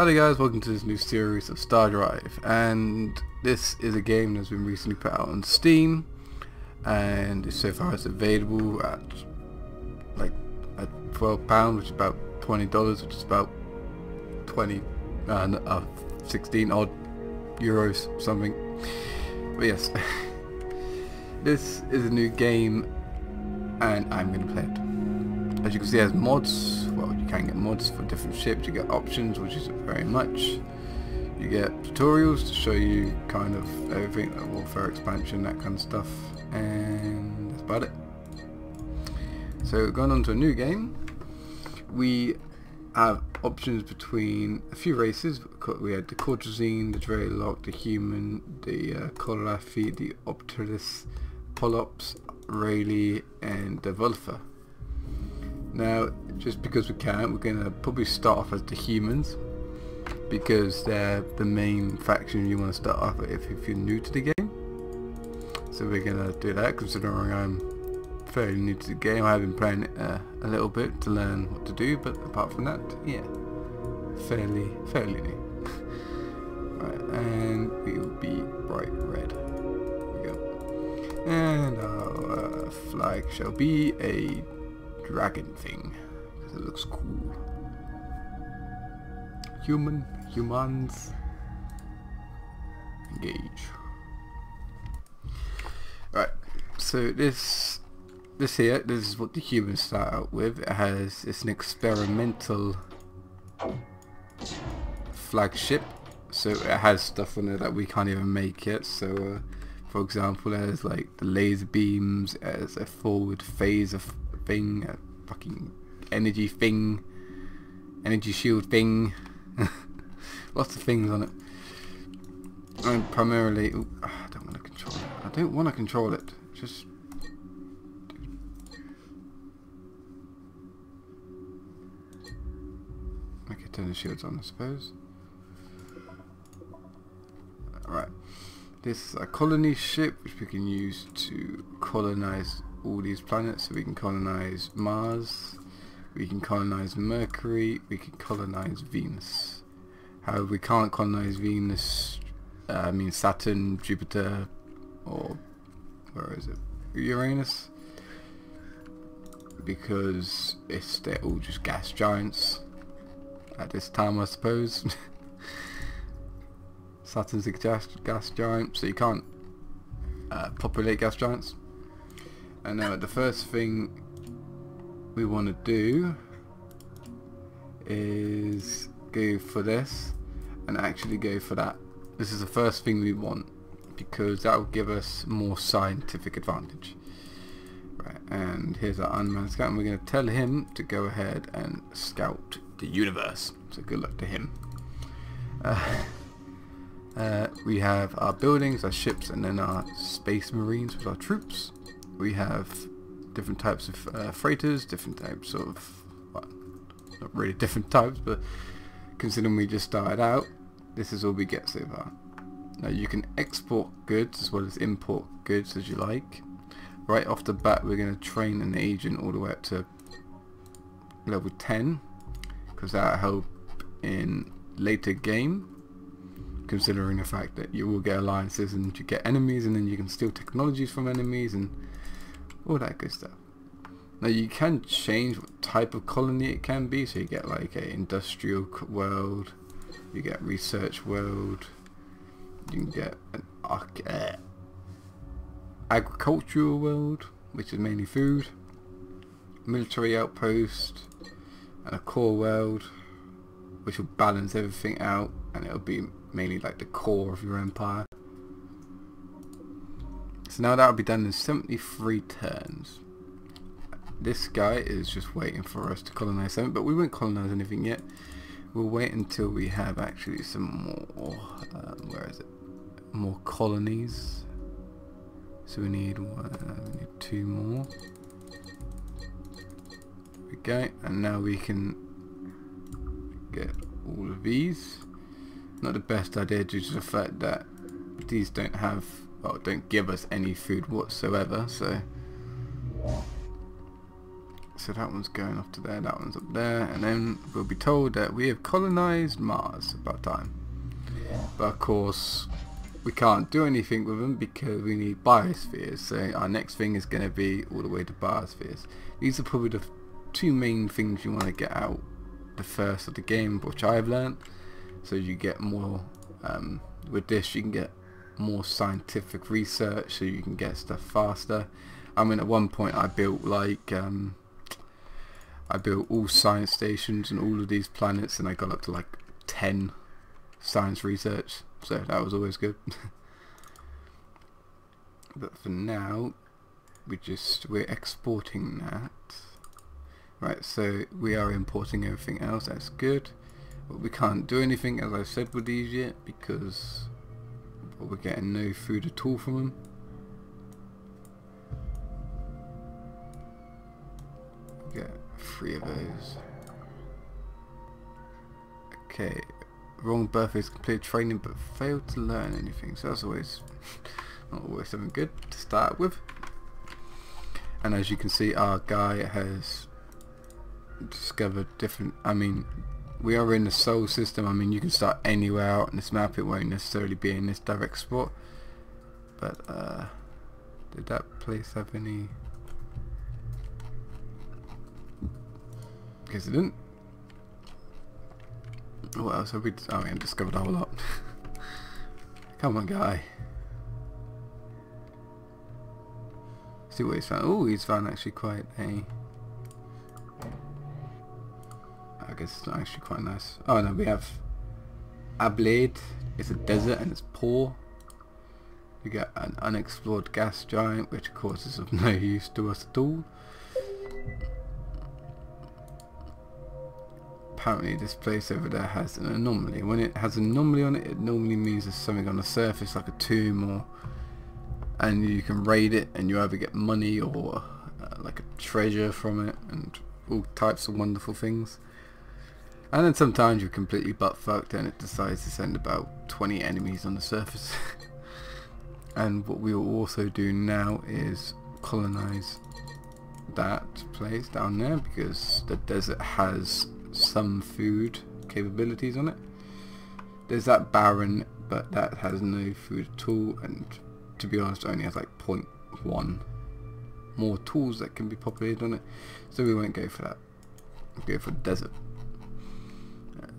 Hello guys, welcome to this new series of StarDrive, and this is a game that's been recently put out on Steam, and so far it's available at £12, which is about $20, which is about 16 odd euros something. But yes, this is a new game and I'm going to play it. As you can see, it has mods. Well, you can get mods for different ships. You get options, which is very much. You get tutorials to show you kind of everything, like warfare expansion, that kind of stuff, and that's about it. So going on to a new game, we have options between a few races. We had the Cortrazine, the Draylock, the Human, the Colafi, the Optilis, Polops, Rayleigh, and the Vulfa. Now, just because we can, we're going to probably start off as the Humans, because they're the main faction you want to start off with if you're new to the game. So we're going to do that, considering I'm fairly new to the game. I have been playing it a little bit to learn what to do, but apart from that, yeah, fairly new. Right, and we will be bright red. There we go. And our flag shall be a dragon thing, because it looks cool. Humans, engage. Right, so this is what the humans start out with. It's an experimental flagship, so it has stuff on it that we can't even make yet. So for example, there's like the laser beams, as a forward phase of thing, a fucking energy thing, energy shield thing, lots of things on it. And primarily, I don't want to control it. I don't want to control it. Just okay, turn the shields on, I suppose. Alright, this is a colony ship which we can use to colonize all these planets. So we can colonize Mars, we can colonize Mercury, we can colonize Venus. However, we can't colonize Venus, Saturn, Jupiter, or where is it, Uranus, because they're all just gas giants at this time, I suppose. Saturn's a gas giant, so you can't populate gas giants. And now the first thing we want to do is go for this and actually go for that. This is the first thing we want, because that will give us more scientific advantage. Right, and here's our unmanned scout, and we're going to tell him to go ahead and scout the universe. So good luck to him. We have our buildings, our ships, and then our space marines with our troops. We have different types of freighters, different types of, well, not really different types, but considering we just started out, this is all we get so far. Now you can export goods as well as import goods as you like. Right off the bat, we're going to train an agent all the way up to level 10, because that'll help in later game, considering the fact that you will get alliances and you get enemies, and then you can steal technologies from enemies and all that good stuff. Now you can change what type of colony it can be, so you get like a industrial world, you get research world, you can get an agricultural world, which is mainly food, military outpost, and a core world, which will balance everything out, and it'll be mainly like the core of your empire. So now that will be done in 73 turns. This guy is just waiting for us to colonize something, but we won't colonize anything yet. We'll wait until we have actually some more, where is it? More colonies. So we need two more. There we go, and now we can get all of these. Not the best idea due to the fact that these don't have, don't give us any food whatsoever, so So that one's going off to there, that one's up there, and then we'll be told that we have colonized Mars. About time. But of course, we can't do anything with them because we need biospheres. So our next thing is going to be all the way to biospheres. These are probably the two main things you want to get out the first of the game, which I've learned. So you get more, with this you can get more scientific research, so you can get stuff faster. I mean, at one point I built like, I built all science stations and all of these planets, and I got up to like 10 science research, so that was always good. But for now, we're exporting that. Right, so we are importing everything else, that's good. But we can't do anything, as I've said, with these yet, because we're getting no food at all from them. Get 3 of those. Okay, wrong birthdays, completed training but failed to learn anything, so that's always not always something good to start with. And as you can see, our guy has discovered different, I mean, we are in the Sol system. I mean, you can start anywhere out in this map, it won't necessarily be in this direct spot. But did that place have any? Guess it didn't. What else have we? Oh, we discovered a whole lot. Come on, guy. See what he's found. Oh, he's found actually quite a. I guess it's not actually quite nice. Oh no, we have Ablade. It's a desert and it's poor. We got an unexplored gas giant, which of course is of no use to us at all. Apparently this place over there has an anomaly. When it has an anomaly on it, it normally means there's something on the surface like a tomb, or and you can raid it and you either get money or like a treasure from it and all types of wonderful things. And then sometimes you're completely butt fucked and it decides to send about 20 enemies on the surface. And what we will also do now is colonize that place down there, because the desert has some food capabilities on it. There's that barren, but that has no food at all, and to be honest only has like 0.1 more tools that can be populated on it, so we won't go for that. We'll go for the desert.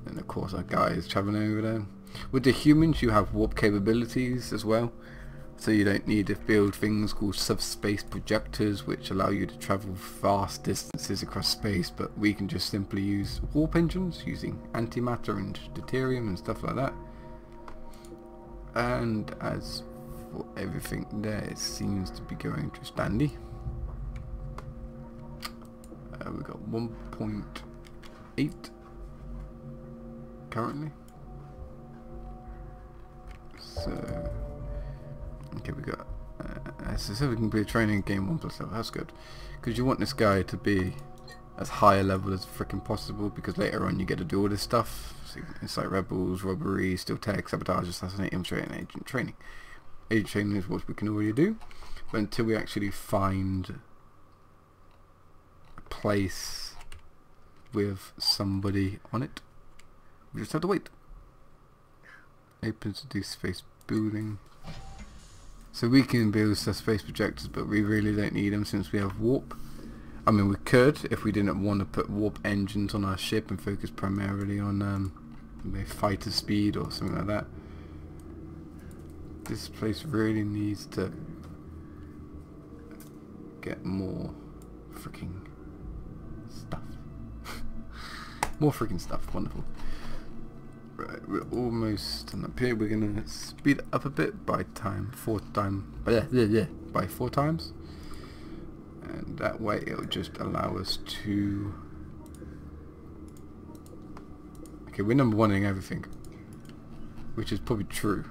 And of course our guy is traveling over there. With the humans you have warp capabilities as well, so you don't need to build things called subspace projectors which allow you to travel vast distances across space, but we can just simply use warp engines using antimatter and deuterium and stuff like that. And as for everything there, it seems to be going just dandy. We've got 1.8 currently, so okay, we got so we can be training game 1+7. That's good, because you want this guy to be as high a level as freaking possible, because later on you get to do all this stuff. So incite rebels, robbery, steal tech, sabotage, assassinate, infiltrate, and agent training. Agent training is what we can already do, but until we actually find a place with somebody on it, we just have to wait. Open to do space building. So we can build space projectors, but we really don't need them since we have warp. I mean, we could if we didn't want to put warp engines on our ship and focus primarily on fighter speed or something like that. This place really needs to get more freaking stuff. More freaking stuff. Wonderful. Right, we're almost up here. We're gonna speed it up a bit by 4 times, and that way it'll just allow us to. Okay, we're number 1 in everything, which is probably true.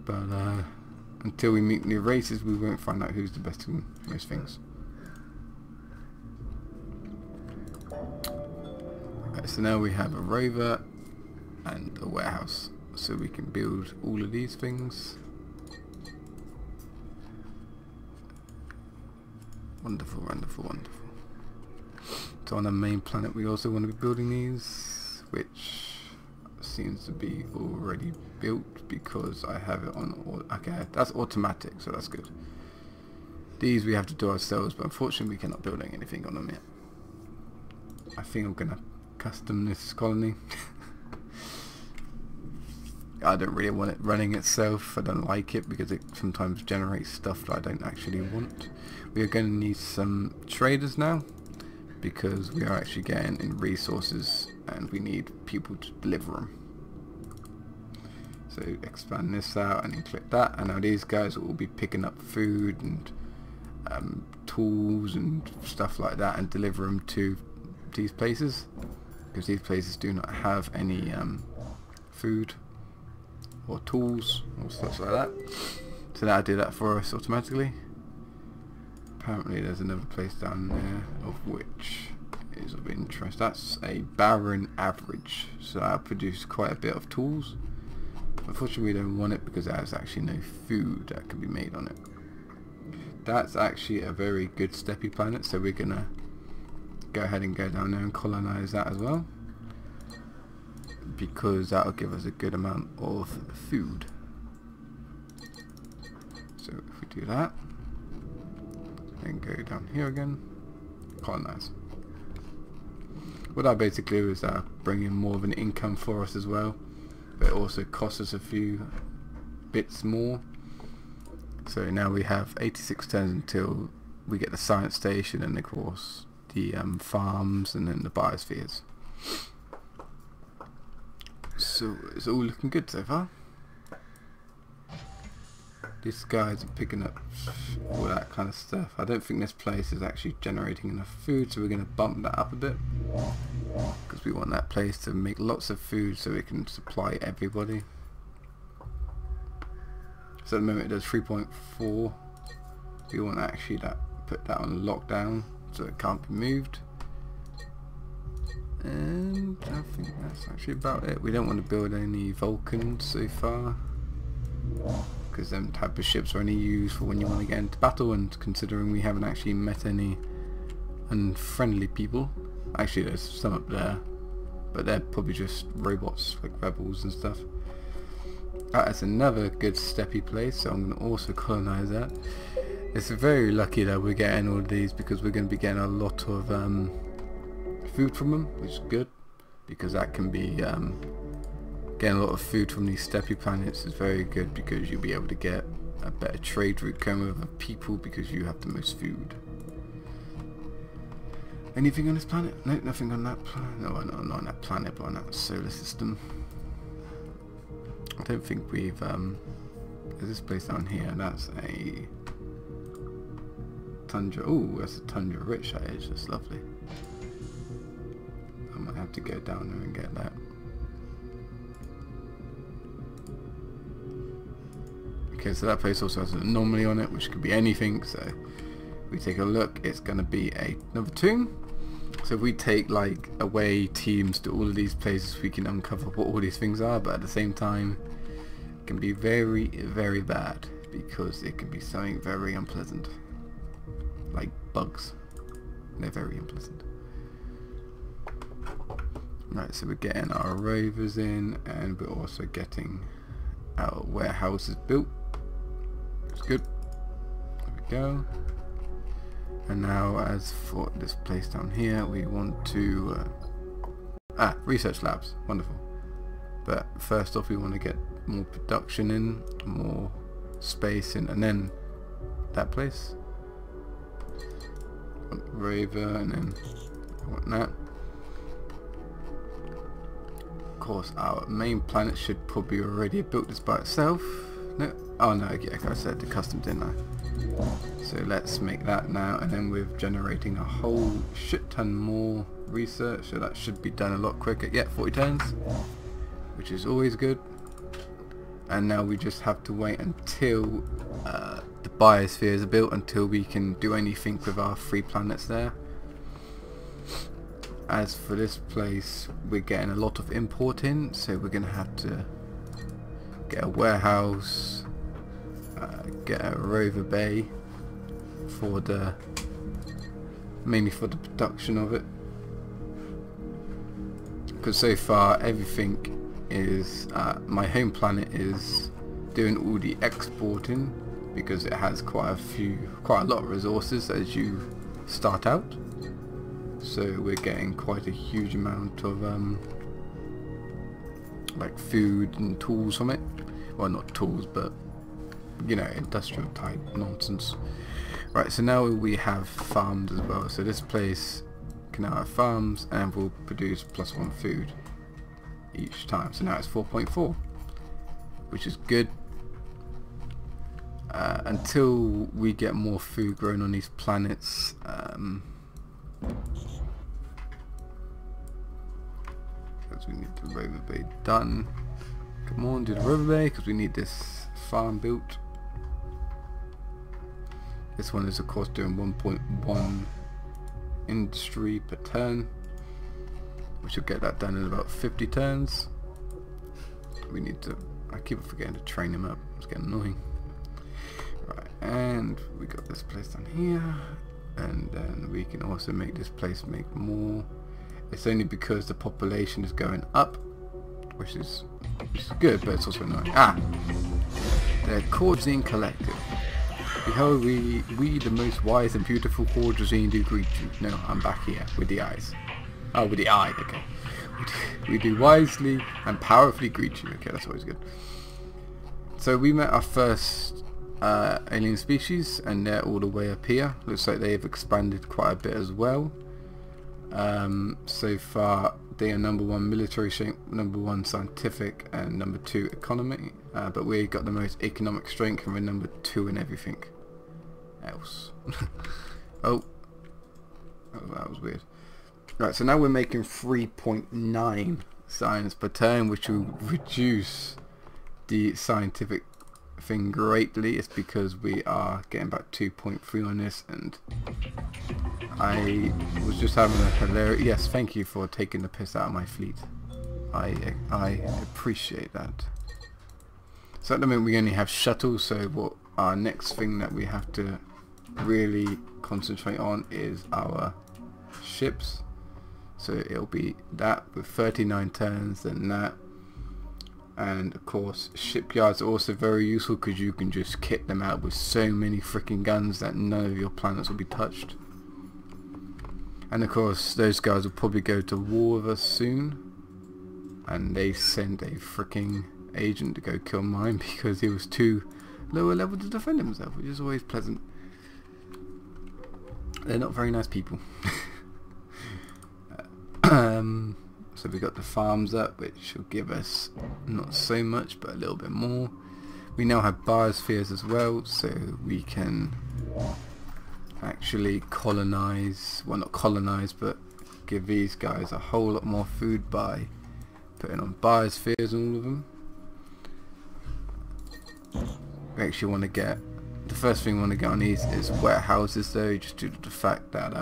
But until we meet new races, we won't find out who's the best in most things. Right, so now we have a rover and a warehouse, so we can build all of these things. Wonderful, wonderful, wonderful. So on our main planet we also want to be building these, which seems to be already built because I have it on. Okay, that's automatic, so that's good. These we have to do ourselves, but unfortunately we cannot build anything on them yet. I think I'm gonna custom this colony. I don't really want it running itself. I don't like it because it sometimes generates stuff that I don't actually want. We are going to need some traders now because we are actually getting in resources and we need people to deliver them. So expand this out and then click that, and now these guys will be picking up food and tools and stuff like that and deliver them to these places, because these places do not have any food or tools or stuff like that. So that'll do that for us automatically. Apparently there's another place down there of which is of interest. That's a barren average, so that'll produce quite a bit of tools. Unfortunately we don't want it because there's actually no food that can be made on it. That's actually a very good steppy planet, so we're gonna go ahead and go down there and colonize that as well, because that'll give us a good amount of food. So if we do that, then go down here again, colonize. What that basically do is bring in more of an income for us as well, but it also costs us a few bits more. So now we have 86 turns until we get the science station and of course the farms and then the biospheres. So it's all looking good so far. These guys are picking up all that kind of stuff. I don't think this place is actually generating enough food, so we're going to bump that up a bit because we want that place to make lots of food so we can supply everybody. So at the moment it does 3.4. We want to actually put that on lockdown so it can't be moved. And I think that's actually about it. We don't want to build any Vulcans so far, because them type of ships are only used for when you want to get into battle, and considering we haven't actually met any unfriendly people. Actually there's some up there, but they're probably just robots like rebels and stuff. That's another good steppy place, so I'm going to also colonize that. It's very lucky that we're getting all of these because we're going to be getting a lot of food from them, which is good, because that can be getting a lot of food from these steppy planets is very good, because you'll be able to get a better trade route going with other people because you have the most food. Anything on this planet? No, nothing on that planet. No, not on that planet, but on that solar system. I don't think we've there's this place down here, and that's a tundra. Oh, that's a tundra rich, that is. That's lovely. I might have to go down there and get that. Okay, so that place also has an anomaly on it, which could be anything. So if we take a look, it's going to be another tomb. So if we take like away teams to all of these places, we can uncover what all these things are, but at the same time it can be very, very bad, because it can be something very unpleasant, like bugs. They're very unpleasant. Right, so we're getting our rovers in, and we're also getting our warehouses built. It's good. There we go. And now as for this place down here, we want to research labs. Wonderful. But first off, we want to get more production in, more space in, and then that place. I want rover, and then I want that. Of course, our main planet should probably already have built this by itself. No, oh no, yeah, like I said, the custom, didn't I? So let's make that now, and then we're generating a whole shit ton more research, so that should be done a lot quicker. Yeah, 40 turns, which is always good. And now we just have to wait until the biospheres are built, until we can do anything with our 3 planets there. As for this place, we're getting a lot of import in, so we're going to have to get a warehouse, get a rover bay for mainly for the production of it. because so far everything is my home planet is doing all the exporting because it has quite a lot of resources as you start out. So we're getting quite a huge amount of like food and tools from it. Well, not tools, but you know, industrial type nonsense. Right, so now we have farms as well. So this place can now have farms and will produce +1 food each time. So now it's 4.4, which is good. Until we get more food grown on these planets, because we need the rover bay done. Come on, do the rover bay because we need this farm built. This one is of course doing 1.1 industry per turn. We should get that done in about 50 turns. We need to, I keep forgetting to train him up, it's getting annoying. Right, and we got this place down here, and then we can also make this place make more. It's only because the population is going up, which is good, but it's also annoying. The Courgesine Collective. Behold, we the most wise and beautiful Courgesine do greet you. No, I'm back here with the eyes. Oh, with the eye, okay. We do wisely and powerfully greet you. Okay, that's always good. So we met our first alien species, and they're all the way up here. Looks like they've expanded quite a bit as well. So far they are #1 military strength, #1 scientific, and #2 economy, but we got the most economic strength and we're #2 in everything else. oh that was weird. Right, so now we're making 3.9 science per turn, which will reduce the scientific thing greatly. It's because we are getting about 2.3 on this, and I was just having a hilarious, yes, thank you for taking the piss out of my fleet. I appreciate that. So at the moment we only have shuttles, so what our next thing that we have to really concentrate on is our ships. So it'll be that with 39 turns, then that. And of course shipyards are also very useful because you can just kit them out with so many freaking guns that none of your planets will be touched. And of course those guys will probably go to war with us soon, and they send a freaking agent to go kill mine because he was too lower level to defend himself, which is always pleasant. They're not very nice people. So we got the farms up, which will give us not so much but a little bit more. We now have biospheres as well, so we can actually colonize, well not colonize, but give these guys a whole lot more food by putting on biospheres on all of them. We actually want to get, the first thing we want to get on these is warehouses though, just due to the fact that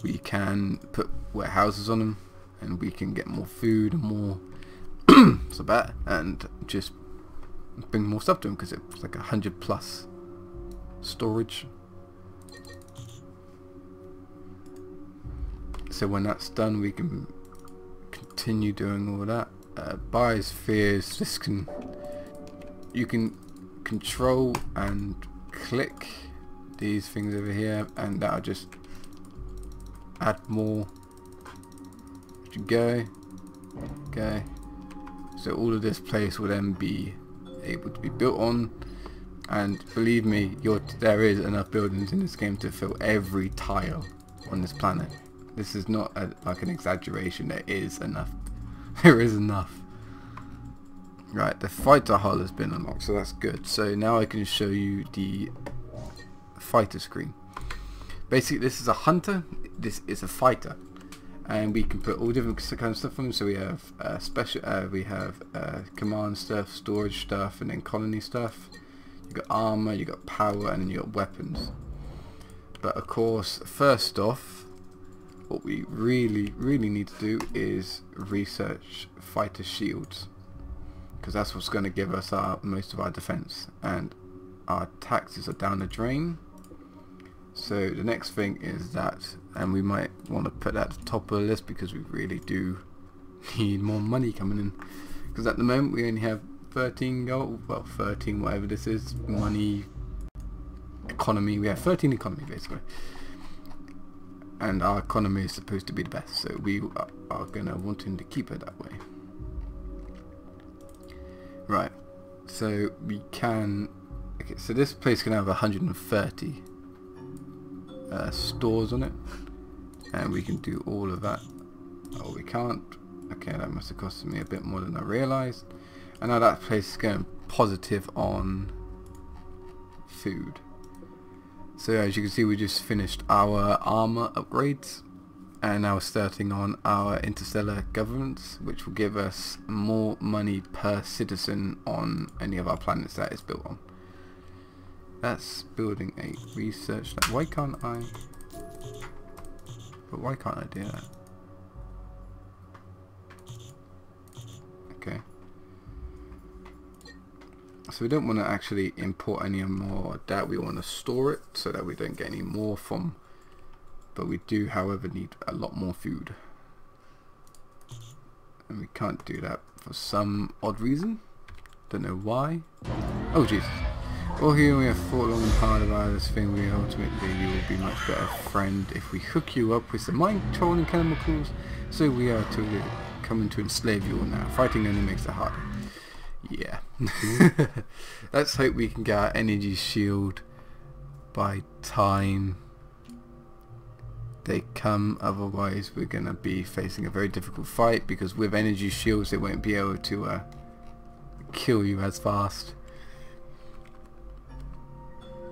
we can put warehouses on them and we can get more food and more so that, and just bring more stuff to them because it's like 100+ storage. So when that's done we can continue doing all that. Biospheres, this can, you can control and click these things over here, and that'll just add more. Go. So all of this place will then be able to be built on, and believe me, there is enough buildings in this game to fill every tile on this planet. This is not like an exaggeration. There is enough. There is enough. Right, the fighter hull has been unlocked, so that's good. So now I can show you the fighter screen. Basically this is a hunter, this is a fighter, and we can put all different kinds of stuff on them. So we have command stuff, storage stuff, and then colony stuff. You got armor, you got power, and then you got weapons. But of course, first off, what we really need to do is research fighter shields, because that's what's going to give us most of our defense, and our taxes are down the drain. So the next thing is that, and we might want to put that at the top of the list because we really do need more money coming in. Because at the moment we only have 13 gold, well 13 whatever this is, money, economy, we have 13 economy basically. And our economy is supposed to be the best, so we are gonna wanting to keep it that way. Right, so we can, okay, so this place can have 130 stores on it, and we can do all of that. Oh, we can't. Okay, that must have costed me a bit more than I realized. And now that place is going positive on food. So as you can see, we just finished our armor upgrades, and now we're starting on our interstellar governance, which will give us more money per citizen on any of our planets that is built on. That's building a research lab. Why can't I? But why can't I do that? Okay. So we don't want to actually import any more that. We want to store it so that we don't get any more from. But we do, however, need a lot more food. And we can't do that for some odd reason. Don't know why. Oh jeez. Well, here we have fought long and hard about this thing. We ultimately, you will be much better friend if we hook you up with some mind-controlling chemicals. So we are to coming to enslave you all now. Fighting only makes it harder. Yeah. Let's hope we can get our energy shield by time they come. Otherwise, we're gonna be facing a very difficult fight because with energy shields, they won't be able to kill you as fast.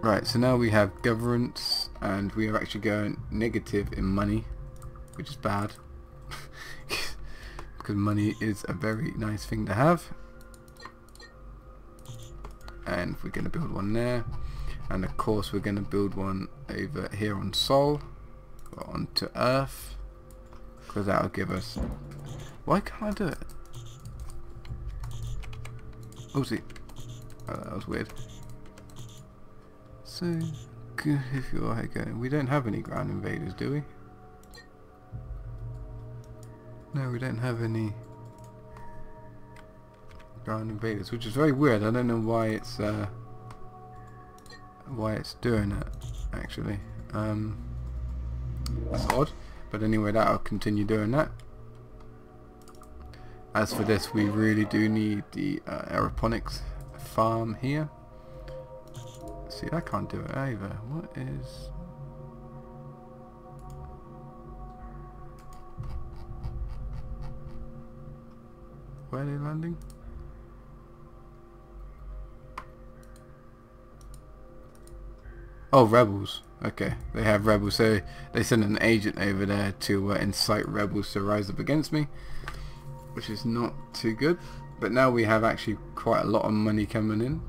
Right, so now we have governance, and we are actually going negative in money, which is bad. Because money is a very nice thing to have. And we're going to build one there. And of course we're going to build one over here on Sol, or onto Earth. Because that will give us... Why can't I do it? Oh, see. Oh, that was weird. So, if you're going, we don't have any ground invaders, do we? No, we don't have any ground invaders, which is very weird. I don't know why it's doing it. Actually, that's odd. But anyway, that'll continue doing that. As for this, we really do need the aeroponics farm here. See, I can't do it either. What is... Where are they landing? Oh, rebels. Okay, they have rebels. So they send an agent over there to incite rebels to rise up against me, which is not too good. But now we have actually quite a lot of money coming in.